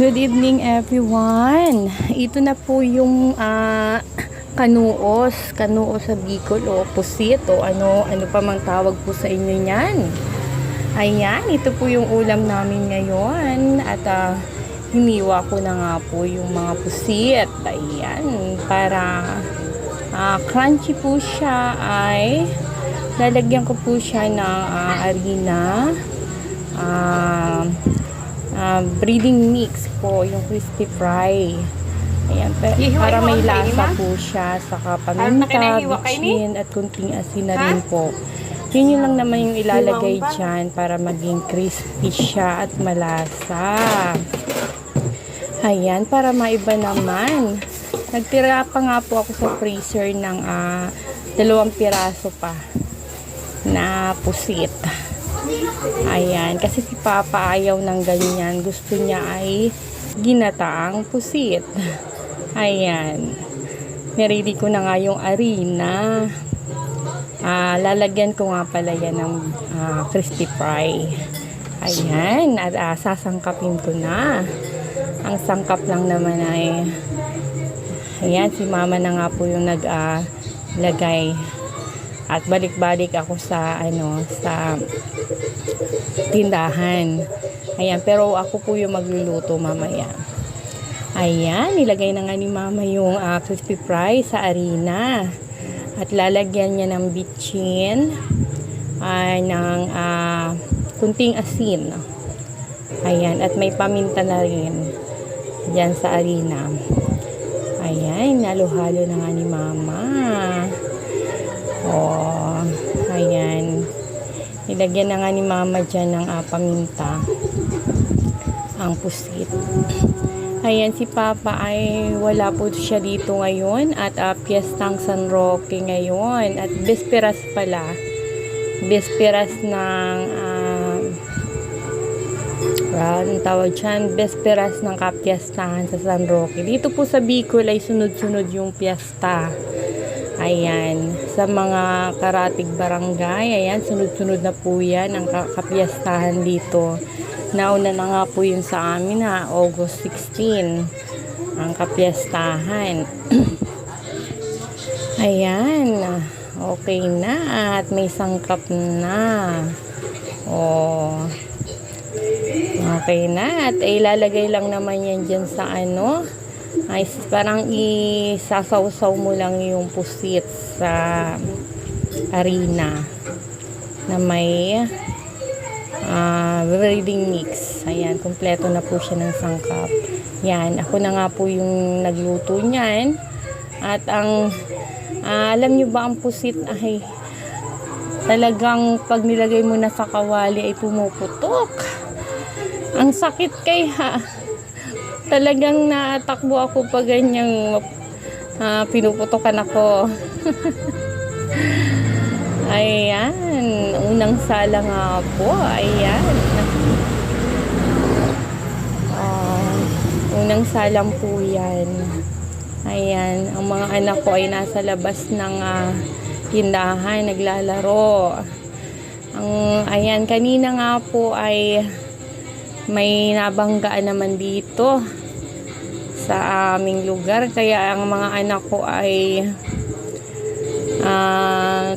Good evening everyone. Ito na po yung kanuos sa Bicol o pusit o ano pa mang tawag po sa inyo niyan. Ayan, ito po yung ulam namin ngayon at hiniwa ko na nga po yung mga pusit. Ayan, para crunchy po siya ay lalagyan ko po siya ng harina, breading mix po, yung crispy fry. Ayan, para may lasa po siya, saka paminta, bitchin, at kunting asin na rin po. Yun lang naman yung ilalagay dyan para maging crispy siya at malasa. Ayan, para maiba naman. Nagtira pa nga po ako sa freezer ng 2 piraso pa na pusit. Ayan, kasi si Papa ayaw ng ganyan. Gusto niya ay ginataang pusit. Ayan. Niredy ko na nga yung harina. Lalagyan ko nga pala yan ng crispy fry. Ayan. At sasangkapin ko na. Ang sangkap lang naman ay ayan, si Mama na nga po yung naglagay. At balik-balik ako sa sa tindahan. Ayan, pero ako po yung magluluto mamaya. Ayan, nilagay na nga ni Mama yung crispy fry sa harina. At lalagyan niya ng bitchin, ng kunting asin. Ayan, at may paminta na rin diyan sa harina. Ayan, halo-halo na nga ni Mama. Oh, ayan. Nilagyan na nga ni Mama dyan ng paminta ang pusit. Ayan, si Papa ay wala po siya dito ngayon at piyestang San Roque ngayon at besperas pala. Besperas ng anong tawag dyan? Besperas ng kapiestahan sa San Roque. Dito po sa Bicol ay sunod-sunod yung piyesta. Ayan, sa mga karatig barangay, ayan, sunod-sunod na po yan ang kapiyastahan dito. Nauna na nga po yun sa amin August 16 ang kapiyastahan. Ayan, okay na at may sangkap na. Oh, okay na at ilalagay lang naman yan dyan sa ay parang isasawsaw mo lang yung pusit sa harina na may breading mix. Ayan, kompleto na po siya ng sangkap. Yan, ako na nga po yung nagluto niyan. At alam nyo ba ang pusit ay talagang pag nilagay mo na sa kawali ay pumuputok. Ang sakit kaya talagang natakbo ako pag ganyang pinuputokan ako. Ayan, unang sala nga po. Ayan. Unang salang po yan. Ayan, ang mga anak ko ay nasa labas ng tindahan, naglalaro. Ayan, kanina nga po ay may nabanggaan naman dito sa aming lugar, kaya ang mga anak ko ay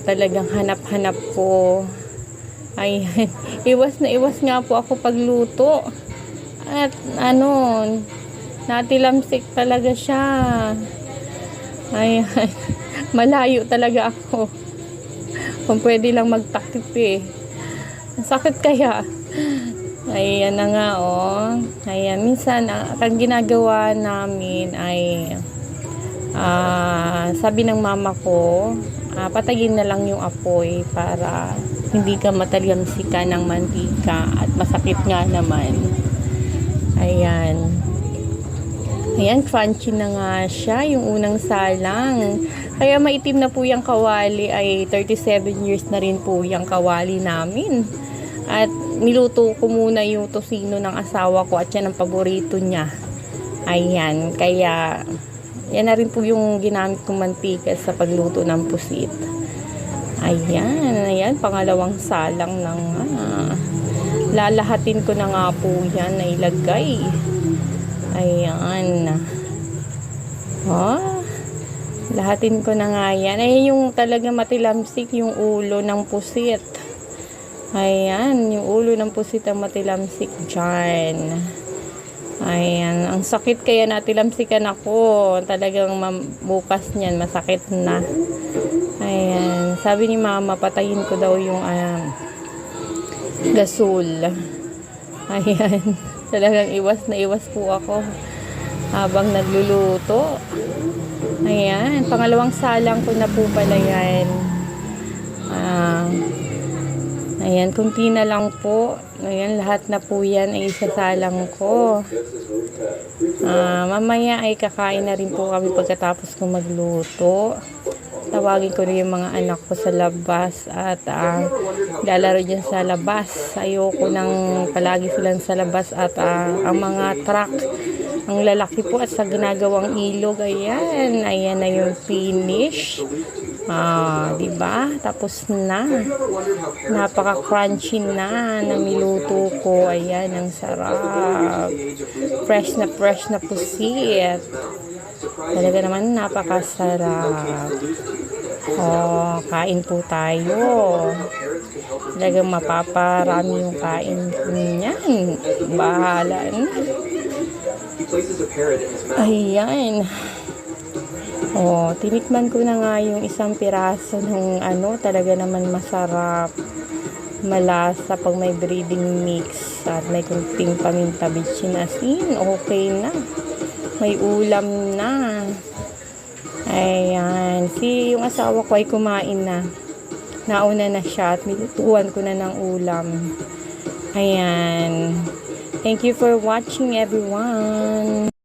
talagang hanap-hanap ko. Ay iwas na iwas nga po ako pagluto at natilamsik talaga siya. Ay malayo talaga ako kung pwede lang magtakip sakit kaya. Ayan na nga ayan, minsan ang ginagawa namin ay sabi ng mama ko, patayin na lang yung apoy para hindi ka matalamsikan ng mantika at masakit nga naman. Ayan, crunchy na nga siya yung unang salang. Kaya maitim na po yung kawali, ay 37 years na rin po yung kawali namin. At niluto ko muna yung tosino ng asawa ko at yan ang paborito niya. Ayan, kaya yan na rin po yung ginamit kong mantika sa pagluto ng pusit. Ayan, pangalawang salang ng lalahatin ko na nga po yan na ilagay. Ayan. Oh, lahatin ko na nga yan. Ay, yung talaga matilamsik yung ulo ng pusit. Ayan, yung ulo ng pusit ang matilamsik dyan. Ayan, ang sakit kaya natilamsikan ako. Talagang bukas niyan, masakit na. Ayan, sabi ni mama, patayin ko daw yung gasol. Ayan, talagang iwas na iwas po ako habang nagluluto. Ayan, pangalawang salang ko na po pala yan. Ayan, kunti na lang po. Ayan, lahat na po yan ay isasalang ko. Mamaya ay kakain na rin po kami pagkatapos ko magluto. Tawagin ko rin yung mga anak ko sa labas at lalaro dyan sa labas. Ayoko nang palagi silang sa labas at ang mga truck, ang lalaki po at sa ginagawang ilog. Ayan, ayan na yung finish. Diba? Tapos na. Napaka-crunchy na ng niluto ko. Ayan, ang sarap. Fresh na pusit. Talaga naman napakasarap. Kain po tayo. Talagang mapaparami yung kain niyan. Bahala na. Ayan. Tinikman ko na nga yung isang piraso ng talaga naman masarap. Malasa pag may breading mix at may kunting paminta, bitchin, asin. Okay na. May ulam na. Ayan. Yung asawa ko ay kumain na. Nauna na siya at nilutuan ko na ng ulam. Ayan. Thank you for watching, everyone.